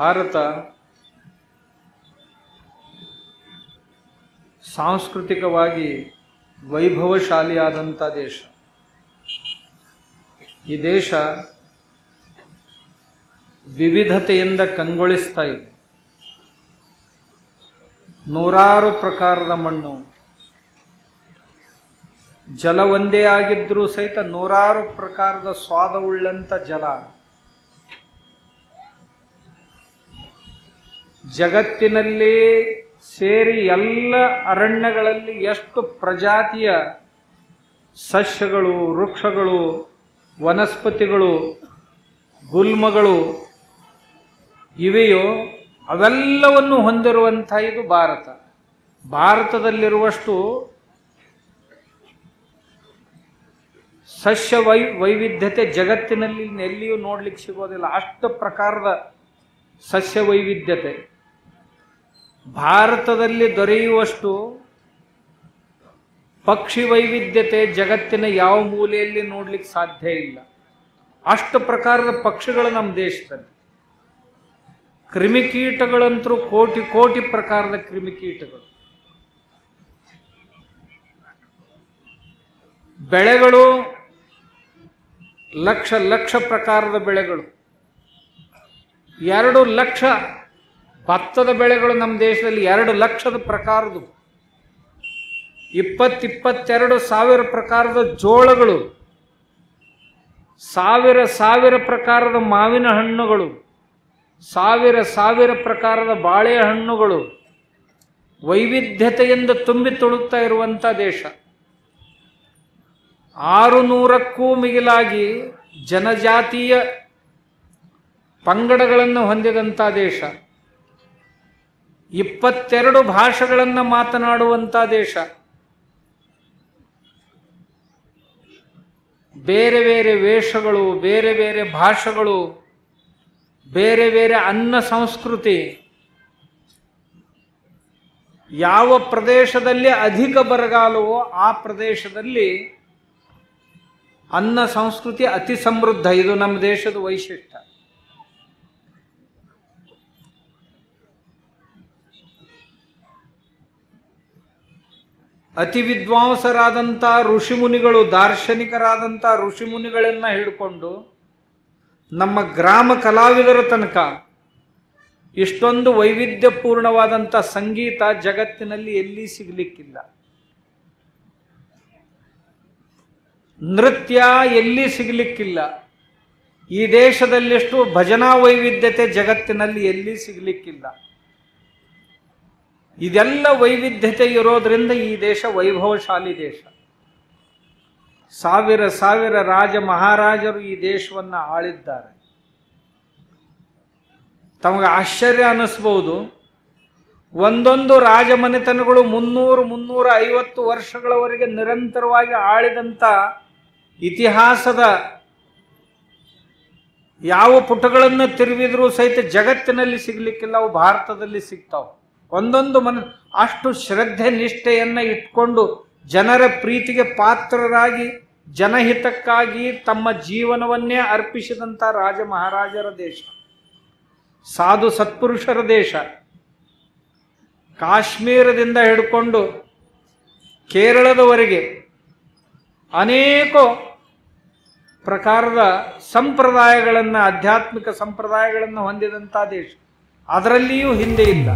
ಭಾರತ ಸಾಂಸ್ಕೃತಿಕವಾಗಿ ವೈಭವಶಾಲಿಯಾದಂಥ ದೇಶ. ಈ ದೇಶ ವಿವಿಧತೆಯಿಂದ ಕಂಗೊಳಿಸ್ತಾ ಇದೆ. ನೂರಾರು ಪ್ರಕಾರದ ಮಣ್ಣು, ಜಲ ಒಂದೇ ಆಗಿದ್ರೂ ಸಹಿತ ನೂರಾರು ಪ್ರಕಾರದ ಸ್ವಾದವುಳ್ಳಂಥ ಜಲ. ಜಗತ್ತಿನಲ್ಲಿ ಸೇರಿ ಎಲ್ಲ ಅರಣ್ಯಗಳಲ್ಲಿ ಎಷ್ಟು ಪ್ರಜಾತಿಯ ಸಸ್ಯಗಳು, ವೃಕ್ಷಗಳು, ವನಸ್ಪತಿಗಳು, ಗುಲ್ಮಗಳು ಇವೆಯೋ ಅವೆಲ್ಲವನ್ನು ಹೊಂದಿರುವಂಥ ಇದು ಭಾರತ. ಭಾರತದಲ್ಲಿರುವಷ್ಟು ಸಸ್ಯ ವೈವಿಧ್ಯತೆ ಜಗತ್ತಿನಲ್ಲಿ ಎಲ್ಲಿಯೂ ನೋಡ್ಲಿಕ್ಕೆ ಸಿಗೋದಿಲ್ಲ. ಅಷ್ಟು ಪ್ರಕಾರದ ಸಸ್ಯ ವೈವಿಧ್ಯತೆ ಭಾರತದಲ್ಲಿ ದೊರೆಯುವಷ್ಟು ಪಕ್ಷಿ ವೈವಿಧ್ಯತೆ ಜಗತ್ತಿನ ಯಾವ ಮೂಲೆಯಲ್ಲಿ ನೋಡ್ಲಿಕ್ಕೆ ಸಾಧ್ಯ ಇಲ್ಲ. ಅಷ್ಟು ಪ್ರಕಾರದ ಪಕ್ಷಿಗಳು ನಮ್ಮ ದೇಶದಲ್ಲಿ. ಕ್ರಿಮಿಕೀಟಗಳಂತರೂ ಕೋಟಿ ಕೋಟಿ ಪ್ರಕಾರದ ಕ್ರಿಮಿಕೀಟಗಳು. ಬೆಳೆಗಳು ಲಕ್ಷ ಲಕ್ಷ ಪ್ರಕಾರದ ಬೆಳೆಗಳು. 2 ಲಕ್ಷ ಭತ್ತದ ಬೆಳೆಗಳು ನಮ್ಮ ದೇಶದಲ್ಲಿ 2 ಲಕ್ಷದ ಪ್ರಕಾರದ್ದು. 22 ಸಾವಿರ ಪ್ರಕಾರದ ಜೋಳಗಳು, ಸಾವಿರ ಪ್ರಕಾರದ ಮಾವಿನ ಹಣ್ಣುಗಳು, ಸಾವಿರ ಪ್ರಕಾರದ ಬಾಳೆಹಣ್ಣುಗಳು ವೈವಿಧ್ಯತೆಯಿಂದ ತುಂಬಿ ತುಳುಕ್ತಾ ಇರುವಂಥ ದೇಶ. 600ಕ್ಕೂ ಮಿಗಿಲಾಗಿ ಜನಜಾತೀಯ ಪಂಗಡಗಳನ್ನು ಹೊಂದಿದಂಥ ದೇಶ. 22 ಭಾಷೆಗಳನ್ನು ಮಾತನಾಡುವಂಥ ದೇಶ. ಬೇರೆ ಬೇರೆ ವೇಷಗಳು, ಬೇರೆ ಬೇರೆ ಭಾಷೆಗಳು, ಬೇರೆ ಬೇರೆ ಅನ್ನ ಸಂಸ್ಕೃತಿ. ಯಾವ ಪ್ರದೇಶದಲ್ಲಿ ಅಧಿಕ ಬರಗಾಲವೋ ಆ ಪ್ರದೇಶದಲ್ಲಿ ಅನ್ನ ಸಂಸ್ಕೃತಿ ಅತಿ ಸಮೃದ್ಧ. ಇದು ನಮ್ಮ ದೇಶದ ವೈಶಿಷ್ಟ್ಯ. ಅತಿ ವಿದ್ವಾಂಸರಾದಂಥ ಋಷಿಮುನಿಗಳು, ದಾರ್ಶನಿಕರಾದಂಥ ಋಷಿಮುನಿಗಳನ್ನ ಹಿಡ್ಕೊಂಡು ನಮ್ಮ ಗ್ರಾಮ ಕಲಾವಿದರ ತನಕ ಇಷ್ಟೊಂದು ವೈವಿಧ್ಯಪೂರ್ಣವಾದಂಥ ಸಂಗೀತ ಜಗತ್ತಿನಲ್ಲಿ ಎಲ್ಲಿ ಸಿಗಲಿಕ್ಕಿಲ್ಲ. ನೃತ್ಯ ಎಲ್ಲಿ ಸಿಗಲಿಕ್ಕಿಲ್ಲ. ಈ ದೇಶದಲ್ಲಿಷ್ಟು ಭಜನಾ ವೈವಿಧ್ಯತೆ ಜಗತ್ತಿನಲ್ಲಿ ಎಲ್ಲಿ ಸಿಗಲಿಕ್ಕಿಲ್ಲ. ಇದೆಲ್ಲ ವೈವಿಧ್ಯತೆ ಇರೋದ್ರಿಂದ ಈ ದೇಶ ವೈಭವಶಾಲಿ ದೇಶ. ಸಾವಿರ ರಾಜ ಮಹಾರಾಜರು ಈ ದೇಶವನ್ನು ಆಳಿದ್ದಾರೆ. ತಮಗೆ ಆಶ್ಚರ್ಯ ಅನ್ನಿಸ್ಬೋದು, ಒಂದೊಂದು ರಾಜಮನೆತನಗಳು 300-350 ವರ್ಷಗಳವರೆಗೆ ನಿರಂತರವಾಗಿ ಆಳಿದಂಥ ಇತಿಹಾಸದ ಯಾವ ಪುಟಗಳನ್ನು ತಿರುವಿದ್ರೂ ಸಹಿತ ಜಗತ್ತಿನಲ್ಲಿ ಸಿಗಲಿಕ್ಕಿಲ್ಲ. ಅವು ಭಾರತದಲ್ಲಿ ಸಿಗ್ತಾವೆ. ಒಂದೊಂದು ಅಷ್ಟು ಶ್ರದ್ಧೆ ನಿಷ್ಠೆಯನ್ನ ಇಟ್ಕೊಂಡು ಜನರ ಪ್ರೀತಿಗೆ ಪಾತ್ರರಾಗಿ ಜನಹಿತಕ್ಕಾಗಿ ತಮ್ಮ ಜೀವನವನ್ನೇ ಅರ್ಪಿಸಿದಂಥ ರಾಜ ಮಹಾರಾಜರ ದೇಶ, ಸಾಧು ಸತ್ಪುರುಷರ ದೇಶ. ಕಾಶ್ಮೀರದಿಂದ ಹಿಡ್ಕೊಂಡು ಕೇರಳದವರೆಗೆ ಅನೇಕ ಪ್ರಕಾರದ ಸಂಪ್ರದಾಯಗಳನ್ನು, ಆಧ್ಯಾತ್ಮಿಕ ಸಂಪ್ರದಾಯಗಳನ್ನು ಹೊಂದಿದಂಥ ದೇಶ. ಅದರಲ್ಲಿಯೂ ಹಿಂದೆ ಇಲ್ಲ.